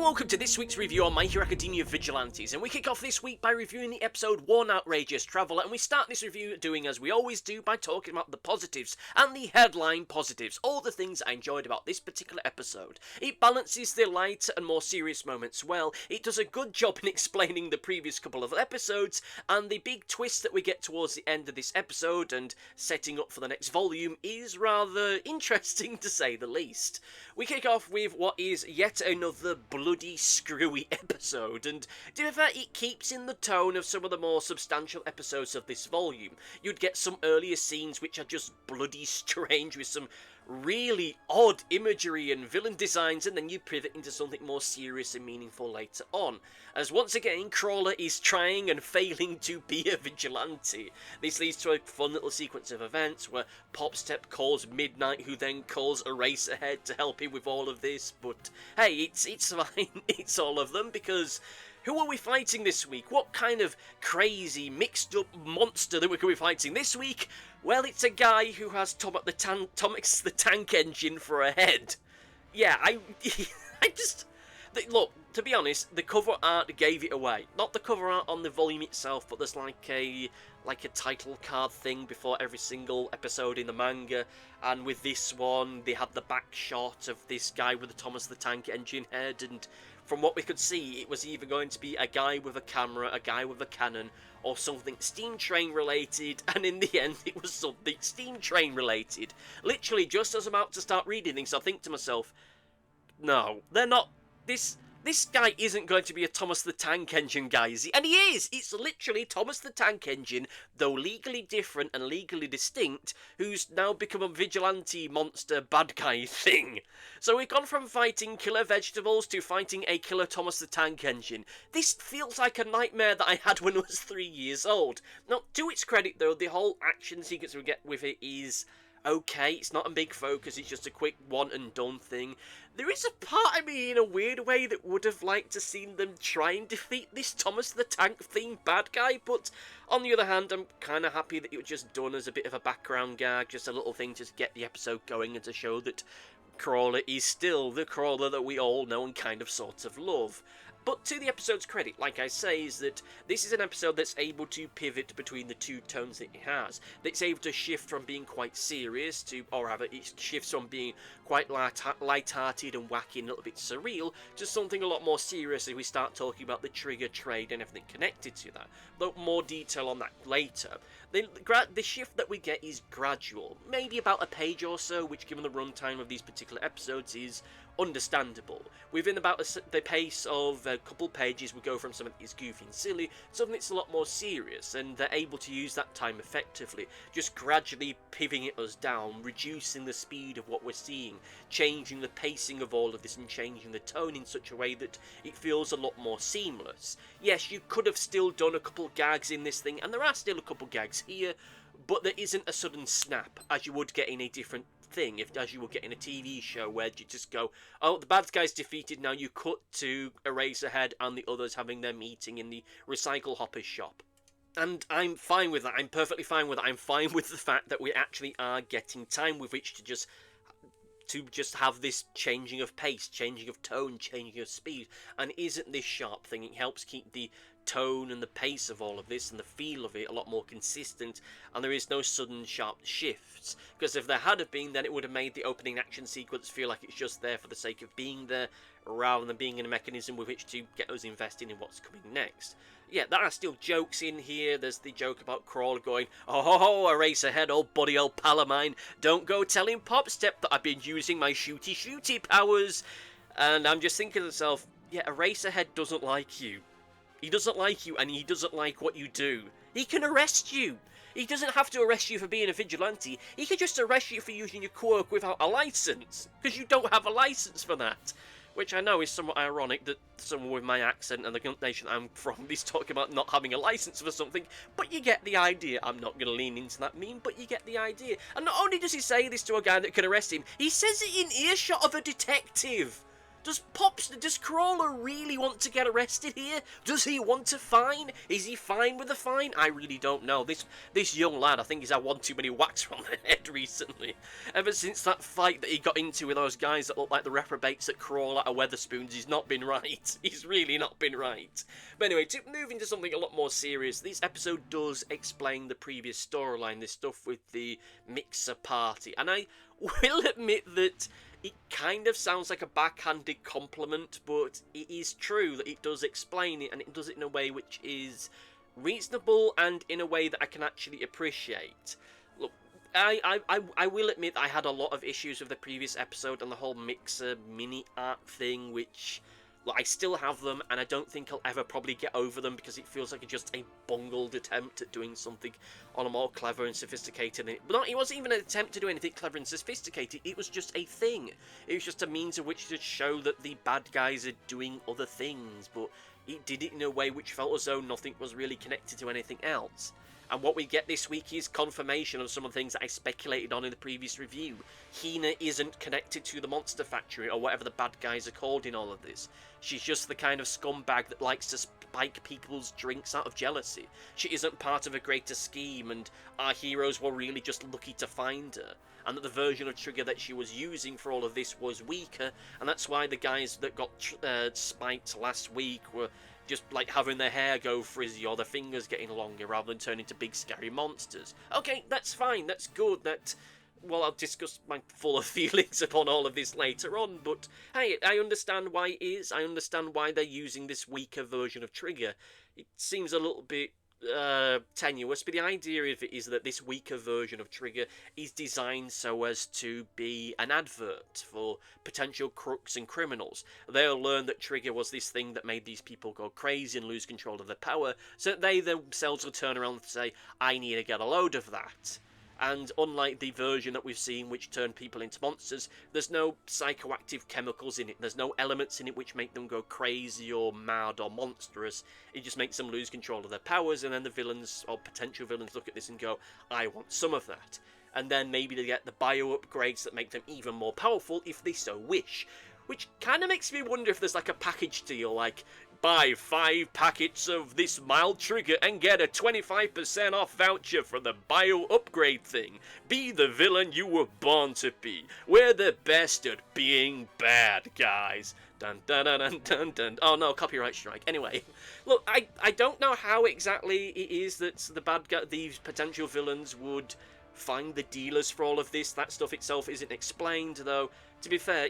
and welcome to this week's review on My Hero Vigilantes, and we kick off this week by reviewing the episode One Outrageous Traveller, and we start this review doing as we always do by talking about the positives and the headline positives, all the things I enjoyed about this particular episode. It balances the lighter and more serious moments well, it does a good job in explaining the previous couple of episodes, and the big twist that we get towards the end of this episode and setting up for the next volume is rather interesting to say the least. We kick off with what is yet another bloody screwy episode, and to be fair, it keeps in the tone of some of the more substantial episodes of this volume. You'd get some earlier scenes which are just bloody strange with some really odd imagery and villain designs, and then you pivot into something more serious and meaningful later on, as once again Crawler is trying and failing to be a vigilante. This leads to a fun little sequence of events where Popstep calls Midnight, who then calls Eraserhead to help him with all of this, but hey, it's fine, it's all of them, because who are we fighting this week? What kind of crazy, mixed-up monster that we're going to be fighting this week? Well, it's a guy who has Thomas the Tank Engine for a head. Yeah, I just... Look, to be honest, the cover art gave it away. Not the cover art on the volume itself, but there's like a title card thing before every single episode in the manga, and with this one, they had the back shot of this guy with the Thomas the Tank Engine head, and from what we could see, it was either going to be a guy with a camera, a guy with a cannon, or something Steam Train related, and in the end it was something Steam Train related. Literally, just as I'm about to start reading things, I think to myself, no, they're not, this guy isn't going to be a Thomas the Tank Engine guy, is he? And he is! It's literally Thomas the Tank Engine, though legally different and legally distinct, who's now become a vigilante monster bad guy thing. So we've gone from fighting killer vegetables to fighting a killer Thomas the Tank Engine. This feels like a nightmare that I had when I was 3 years old. Now, to its credit though, the whole action sequence we get with it is okay, it's not a big focus, it's just a quick one and done thing. There is a part of me in a weird way that would have liked to seen them try and defeat this Thomas the Tank themed bad guy, but on the other hand, I'm kind of happy that it was just done as a bit of a background gag, just a little thing to get the episode going and to show that Crawler is still the Crawler that we all know and kind of sort of love. But to the episode's credit, like I say, is that this is an episode that's able to pivot between the two tones that it has. That's able to shift from being quite serious to, or rather, it shifts from being quite light-hearted and wacky and a little bit surreal to something a lot more serious as we start talking about the trigger trade and everything connected to that. Though more detail on that later. The shift that we get is gradual, maybe about a page or so, which given the runtime of these particular episodes is understandable. Within about the pace of a couple pages, we go from something that's goofy and silly to something that's a lot more serious, and they're able to use that time effectively, just gradually pivoting us down, reducing the speed of what we're seeing, changing the pacing of all of this and changing the tone in such a way that it feels a lot more seamless. Yes, you could have still done a couple gags in this thing, and there are still a couple gags here, but there isn't a sudden snap as you would get in a different thing, as you would get in a TV show where you just go, oh, the bad guy's defeated, now you cut to Eraserhead and the others having their meeting in the recycle hopper's shop. And I'm fine with that, I'm perfectly fine with that, I'm fine with the fact that we actually are getting time with which to just have this changing of pace, changing of tone, changing of speed, and isn't this sharp thing. It helps keep the tone and the pace of all of this and the feel of it a lot more consistent, and there is no sudden sharp shifts, because if there had have been, then it would have made the opening action sequence feel like it's just there for the sake of being there, rather than being in a mechanism with which to get us invested in what's coming next. Yeah, there are still jokes in here. There's the joke about Crawler going, oh ho ho, Eraserhead, old buddy, old pal of mine, don't go telling Popstep that I've been using my shooty powers. And I'm just thinking to myself, yeah, Eraserhead doesn't like you. He doesn't like you, and he doesn't like what you do. He can arrest you. He doesn't have to arrest you for being a vigilante. He can just arrest you for using your quirk without a license, because you don't have a license for that. Which I know is somewhat ironic that someone with my accent and the nation I'm from is talking about not having a license for something, but you get the idea. I'm not going to lean into that meme, but you get the idea. And not only does he say this to a guy that can arrest him, he says it in earshot of a detective. Does Crawler really want to get arrested here? Does he want a fine? Is he fine with a fine? I really don't know. This young lad, I think he's had one too many whacks from the head recently. Ever since that fight that he got into with those guys that look like the reprobates that crawl out of Weatherspoons, he's not been right. He's really not been right. But anyway, to move into something a lot more serious, this episode does explain the previous storyline, this stuff with the mixer party. And I will admit that it kind of sounds like a backhanded compliment, but it is true that it does explain it, and it does it in a way which is reasonable and in a way that I can actually appreciate. Look, I will admit I had a lot of issues with the previous episode and the whole mixer mini art thing, which... Look, I still have them, and I don't think I'll ever probably get over them because it feels like just a bungled attempt at doing something on a more clever and sophisticated... But it wasn't even an attempt to do anything clever and sophisticated, it was just a thing. It was just a means of which to show that the bad guys are doing other things, but it did it in a way which felt as though nothing was really connected to anything else. And what we get this week is confirmation of some of the things that I speculated on in the previous review. Hina isn't connected to the Monster Factory, or whatever the bad guys are called in all of this. She's just the kind of scumbag that likes to spike people's drinks out of jealousy. She isn't part of a greater scheme, and our heroes were really just lucky to find her. And that the version of Trigger that she was using for all of this was weaker, and that's why the guys that got spiked last week were just like having their hair go frizzy or their fingers getting longer rather than turning into big scary monsters. Okay, that's fine, that's good, well, I'll discuss my fuller feelings upon all of this later on, but hey, I understand why it is, I understand why they're using this weaker version of Trigger. It seems a little bit tenuous, but the idea of it is that this weaker version of Trigger is designed so as to be an advert for potential crooks and criminals. They'll learn that Trigger was this thing that made these people go crazy and lose control of their power, so that they themselves will turn around and say, I need to get a load of that. And unlike the version that we've seen which turned people into monsters, there's no psychoactive chemicals in it. There's no elements in it which make them go crazy or mad or monstrous. It just makes them lose control of their powers, and then the villains or potential villains look at this and go, I want some of that. And then maybe they get the bio upgrades that make them even more powerful if they so wish. Which kind of makes me wonder if there's like a package deal, like, buy 5 packets of this mild trigger and get a 25% off voucher for the bio upgrade thing. Be the villain you were born to be. We're the best at being bad, guys. Dun dun dun dun dun dun. Oh no, copyright strike. Anyway, look, I don't know how exactly it is that the bad guy, these potential villains would find the dealers for all of this. That stuff itself isn't explained, though. To be fair,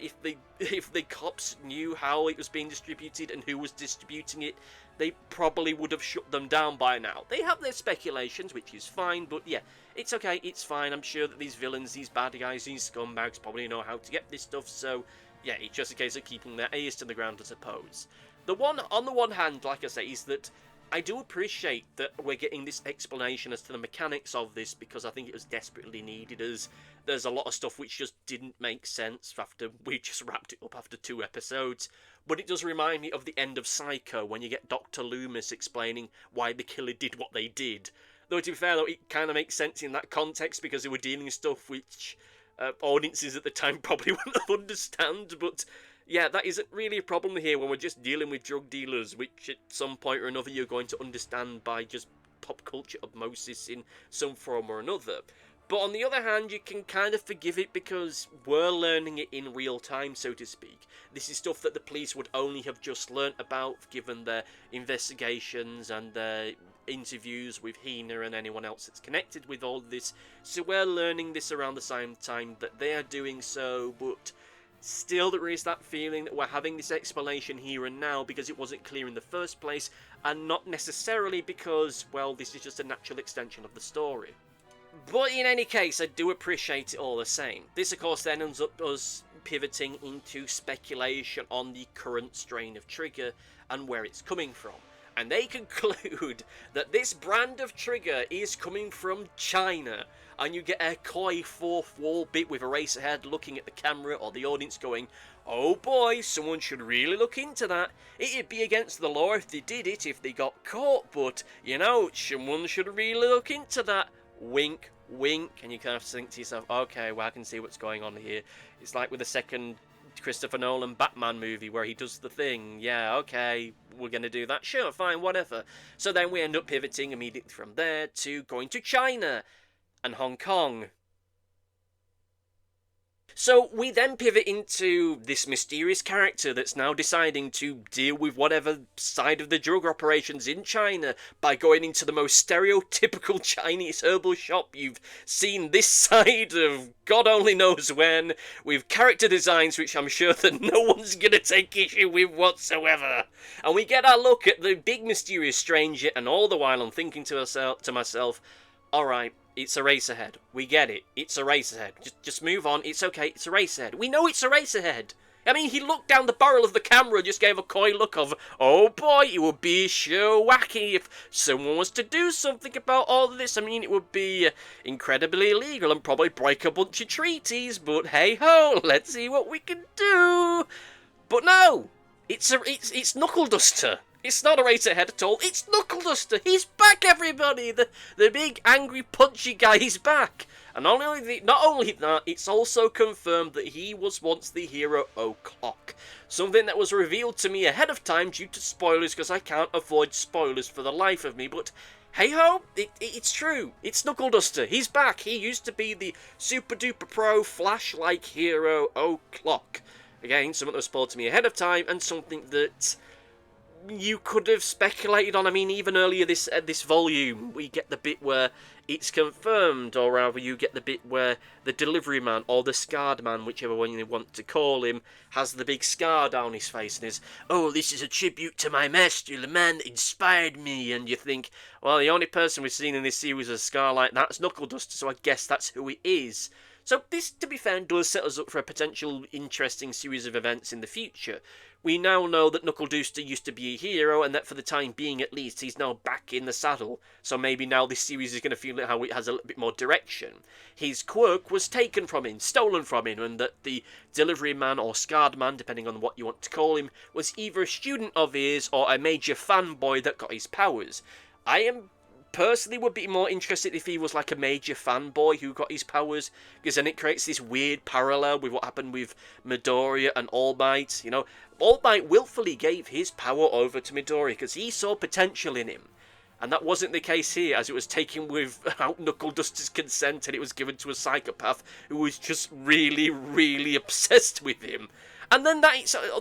if the cops knew how it was being distributed and who was distributing it, they probably would have shut them down by now. They have their speculations, which is fine, but yeah, it's okay, it's fine. I'm sure that these villains, these bad guys, these scumbags probably know how to get this stuff, so yeah, it's just a case of keeping their ears to the ground, I suppose. On the one hand, like I say, is that I do appreciate that we're getting this explanation as to the mechanics of this, because I think it was desperately needed, as there's a lot of stuff which just didn't make sense after we just wrapped it up after 2 episodes. But it does remind me of the end of Psycho, when you get Dr. Loomis explaining why the killer did what they did. Though, to be fair, though, it kind of makes sense in that context, because they were dealing with stuff which audiences at the time probably wouldn't have understand, but yeah, that isn't really a problem here when we're just dealing with drug dealers, which at some point or another you're going to understand by just pop culture osmosis in some form or another. But on the other hand, you can kind of forgive it because we're learning it in real time, so to speak. This is stuff that the police would only have just learnt about given their investigations and their interviews with Hina and anyone else that's connected with all this. So we're learning this around the same time that they are doing so, but still there is that feeling that we're having this explanation here and now because it wasn't clear in the first place, and not necessarily because, well, this is just a natural extension of the story. But in any case, I do appreciate it all the same. This, of course, then ends up us pivoting into speculation on the current strain of Trigger and where it's coming from. And they conclude that this brand of Trigger is coming from China. And you get a coy fourth wall bit with Eraserhead looking at the camera or the audience going, oh boy, someone should really look into that. It'd be against the law if they did it if they got caught, but, you know, someone should really look into that. Wink, wink, and you kind of think to yourself, okay, well, I can see what's going on here. It's like with the second Christopher Nolan Batman movie where he does the thing. Yeah, okay, we're going to do that. Sure, fine, whatever. So then we end up pivoting immediately from there to going to China and Hong Kong. So we then pivot into this mysterious character that's now deciding to deal with whatever side of the drug operations in China by going into the most stereotypical Chinese herbal shop you've seen this side of God only knows when, with character designs which I'm sure that no one's going to take issue with whatsoever. And we get our look at the big mysterious stranger, and all the while I'm thinking to myself, alright, it's a race ahead. We get it. It's a race ahead. Just move on. It's okay. It's a race ahead. We know it's a race ahead. I mean, he looked down the barrel of the camera and just gave a coy look of, oh boy, it would be sure wacky if someone was to do something about all of this. I mean, it would be incredibly illegal and probably break a bunch of treaties, but hey ho, let's see what we can do. But no, it's Knuckle Duster. It's not a race ahead at all. It's Knuckle Duster. He's back, everybody. The big angry punchy guy is back. And not only that, it's also confirmed that he was once the hero O'Clock. Something that was revealed to me ahead of time due to spoilers, because I can't avoid spoilers for the life of me. But hey ho, it's true. It's Knuckle Duster. He's back. He used to be the super duper pro Flash-like hero O'Clock. Again, something that was spoiled to me ahead of time, and something that you could have speculated on. I mean, even earlier this volume, we get the bit where it's confirmed, or rather you get the bit where the delivery man, or the scarred man, whichever one you want to call him, has the big scar down his face and is, oh, this is a tribute to my master, the man that inspired me. And you think, well, the only person we've seen in this series with a scar like that's Knuckle Duster, so I guess that's who it is. So this, to be fair, does set us up for a potential interesting series of events in the future. We now know that Knuckle Duster used to be a hero, and that for the time being at least, he's now back in the saddle. So maybe now this series is going to feel like how it has a little bit more direction. His quirk was taken from him, stolen from him, and that the delivery man or scarred man, depending on what you want to call him, was either a student of his or a major fanboy that got his powers. Personally would be more interested if he was like a major fanboy who got his powers, because then it creates this weird parallel with what happened with Midoriya and All Might. You know, All Might willfully gave his power over to Midoriya because he saw potential in him. And that wasn't the case here, as it was taken without Knuckle Duster's consent, and it was given to a psychopath who was just really, really obsessed with him. And then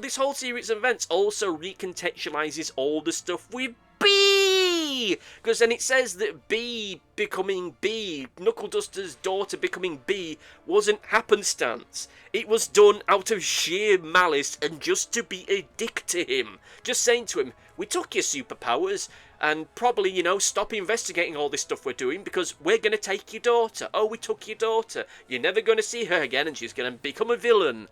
this whole series of events also recontextualizes all the stuff with B! Because then it says that B becoming B, Knuckle Duster's daughter becoming B, wasn't happenstance. It was done out of sheer malice and just to be a dick to him. Just saying to him, we took your superpowers, and probably, you know, stop investigating all this stuff we're doing because we're going to take your daughter. Oh, we took your daughter. You're never going to see her again, and she's going to become a villain.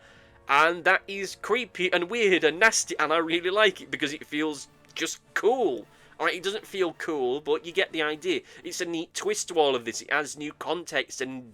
And that is creepy and weird and nasty, and I really like it because it feels just cool. Alright, it doesn't feel cool, but you get the idea. It's a neat twist to all of this. It adds new context, and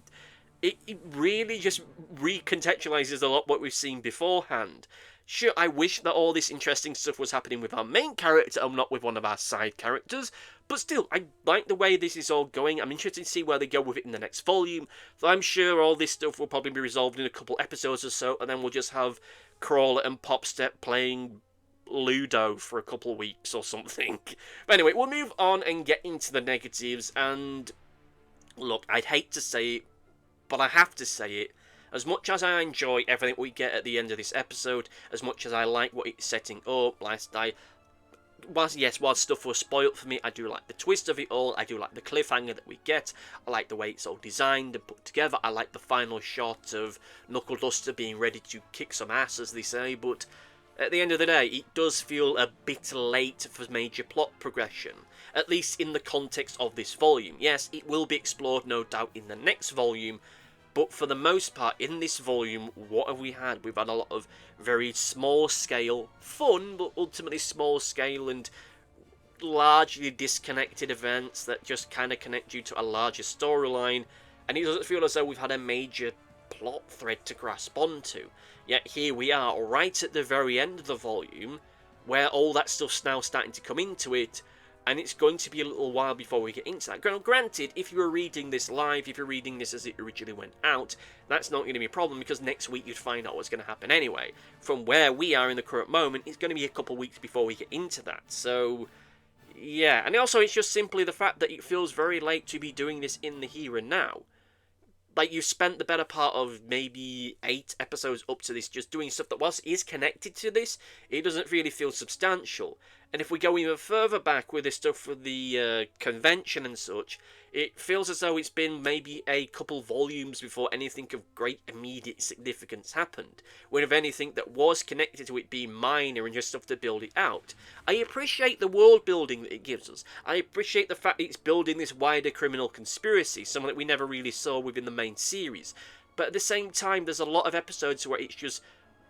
it really just recontextualizes a lot what we've seen beforehand. Sure, I wish that all this interesting stuff was happening with our main character and not with one of our side characters, but still, I like the way this is all going. I'm interested to see where they go with it in the next volume. So I'm sure all this stuff will probably be resolved in a couple episodes or so, and then we'll just have Crawler and Popstep playing Ludo for a couple of weeks or something. But anyway, we'll move on and get into the negatives. And look, I'd hate to say it, but I have to say it. As much as I enjoy everything we get at the end of this episode, as much as I like what it's setting up, whilst stuff was spoilt for me, I do like the twist of it all. I do like the cliffhanger that we get. I like the way it's all designed and put together. I like the final shot of Knuckle Duster being ready to kick some ass, as they say, but at the end of the day, it does feel a bit late for major plot progression, at least in the context of this volume. Yes, it will be explored, no doubt, in the next volume, but for the most part, in this volume, what have we had? We've had a lot of very small-scale fun, but ultimately small-scale and largely disconnected events that just kind of connect you to a larger storyline, and it doesn't feel as though we've had a major plot thread to grasp onto. Yet here we are, right at the very end of the volume, where all that stuff's now starting to come into it, and it's going to be a little while before we get into that. Granted, if you were reading this live, if you're reading this as it originally went out, that's not going to be a problem, because next week you'd find out what's going to happen anyway. From where we are in the current moment, it's going to be a couple weeks before we get into that. So, yeah. And also, it's just simply the fact that it feels very late to be doing this in the here and now. Like, you've spent the better part of maybe 8 episodes up to this just doing stuff that, whilst is connected to this, it doesn't really feel substantial. And if we go even further back with this stuff for the convention and such, it feels as though it's been maybe a couple volumes before anything of great immediate significance happened. When if anything that was connected to it being minor and just stuff to build it out. I appreciate the world building that it gives us. I appreciate the fact that it's building this wider criminal conspiracy, something that we never really saw within the main series. But at the same time, there's a lot of episodes where it's just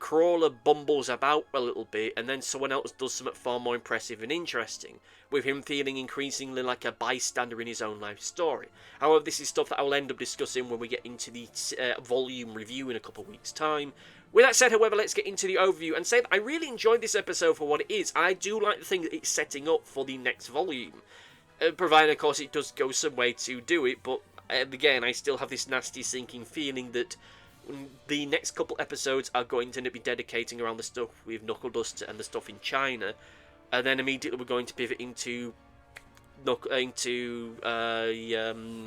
Crawler bumbles about a little bit, and then someone else does something far more impressive and interesting, with him feeling increasingly like a bystander in his own life story. However, this is stuff that I will end up discussing when we get into the volume review in a couple of weeks' time. With that said, however, let's get into the overview and say that I really enjoyed this episode for what it is. I do like the thing that it's setting up for the next volume, provided, of course, it does go some way to do it, but again, I still have this nasty sinking feeling that the next couple episodes are going to be dedicating around the stuff with Knuckle Duster and the stuff in China, and then immediately we're going to pivot into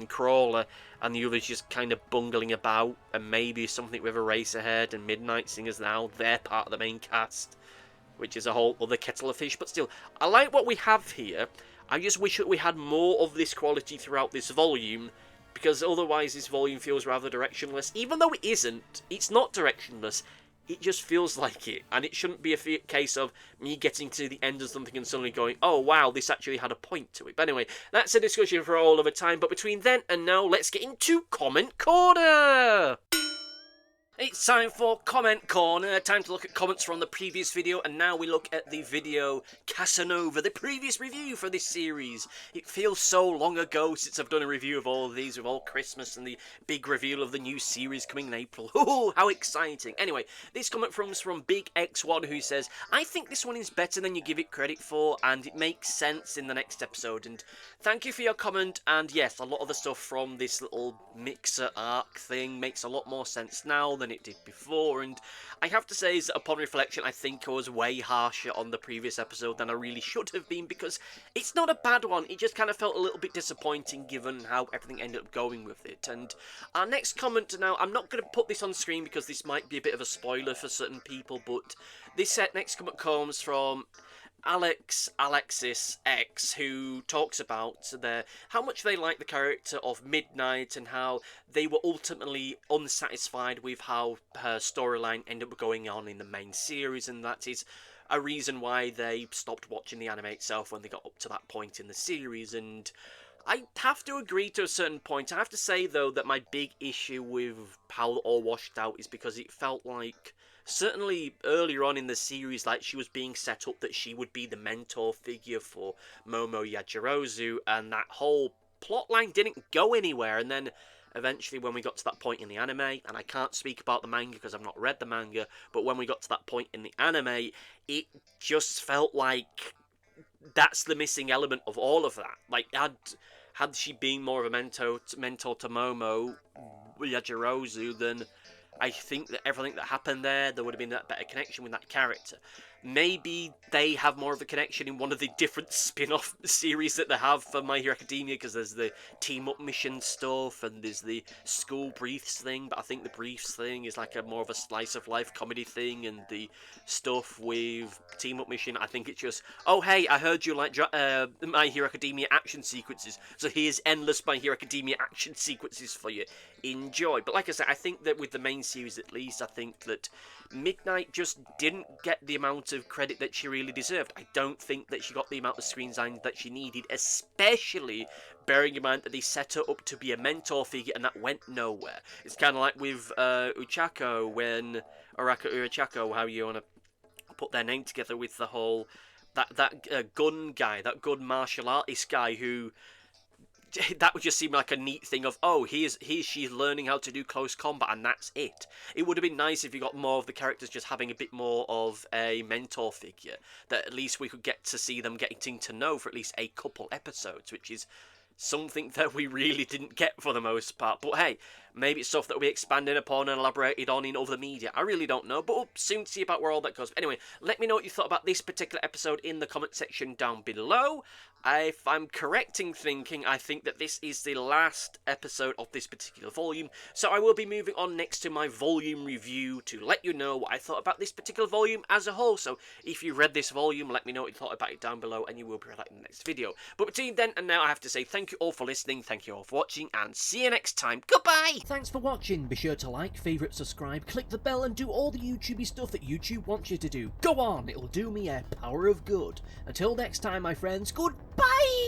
Crawler, and the others just kind of bungling about, and maybe something with Eraserhead and Midnight Singers now. They're part of the main cast, which is a whole other kettle of fish, but still, I like what we have here. I just wish that we had more of this quality throughout this volume, because otherwise this volume feels rather directionless. Even though it isn't, it's not directionless, it just feels like it. And it shouldn't be a case of me getting to the end of something and suddenly going, oh wow, this actually had a point to it. But anyway, that's a discussion for all of a time. But between then and now, let's get into Comment Corner! It's time for Comment Corner, time to look at comments from the previous video, and now we look at the video Casanova, the previous review for this series. It feels so long ago since I've done a review of all of these, with all Christmas and the big reveal of the new series coming in April. Oh, how exciting. Anyway, this comment comes from Big X1, who says, I think this one is better than you give it credit for, and it makes sense in the next episode. And thank you for your comment, and yes, a lot of the stuff from this little mixer arc thing makes a lot more sense now than it did before, and I have to say is that upon reflection, I think I was way harsher on the previous episode than I really should have been, because it's not a bad one, it just kind of felt a little bit disappointing given how everything ended up going with it. And our next comment now, I'm not going to put this on screen because this might be a bit of a spoiler for certain people, but this next comment comes from Alexis X, who talks about how much they like the character of Midnight and how they were ultimately unsatisfied with how her storyline ended up going on in the main series, and that is a reason why they stopped watching the anime itself when they got up to that point in the series. And I have to agree to a certain point. I have to say, though, that my big issue with how it all washed out is because it felt like, certainly earlier on in the series, like she was being set up that she would be the mentor figure for Momo Yajirozu, and that whole plotline didn't go anywhere. And then eventually when we got to that point in the anime, and I can't speak about the manga because I've not read the manga, but when we got to that point in the anime, it just felt like that's the missing element of all of that. Like, had she been more of a mentor to Momo Yajirozu, then I think that everything that happened there would have been that better connection with that character. Maybe they have more of a connection in one of the different spin-off series that they have for My Hero Academia, because there's the team-up mission stuff, and there's the school briefs thing, but I think the briefs thing is like a more of a slice-of-life comedy thing, and the stuff with team-up mission, I think it's just, oh hey, I heard you like My Hero Academia action sequences, so here's endless My Hero Academia action sequences for you. Enjoy. But like I said, I think that with the main series at least, I think that Midnight just didn't get the amount of credit that she really deserved. I don't think that she got the amount of screen time that she needed, especially bearing in mind that they set her up to be a mentor figure and that went nowhere. It's kind of like with Uchako, when Araka Urachako, how you want to put their name together with the whole that gun guy, that gun martial artist guy who that would just seem like a neat thing of, oh, she's learning how to do close combat, and that's it. It would have been nice if you got more of the characters just having a bit more of a mentor figure, that at least we could get to see them getting to know for at least a couple episodes, which is something that we really didn't get for the most part. But hey, maybe it's stuff that we expanded upon and elaborated on in other media. I really don't know, but we'll soon see about where all that goes. But anyway, let me know what you thought about this particular episode in the comment section down below. If I'm correct in thinking, I think that this is the last episode of this particular volume, so I will be moving on next to my volume review to let you know what I thought about this particular volume as a whole. So if you read this volume, let me know what you thought about it down below, and you will be right in the next video. But between then and now, I have to say thank you all for listening, thank you all for watching, and see you next time. Goodbye! Thanks for watching. Be sure to like, favourite, subscribe, click the bell, and do all the YouTubey stuff that YouTube wants you to do. Go on, it'll do me a power of good. Until next time, my friends, goodbye!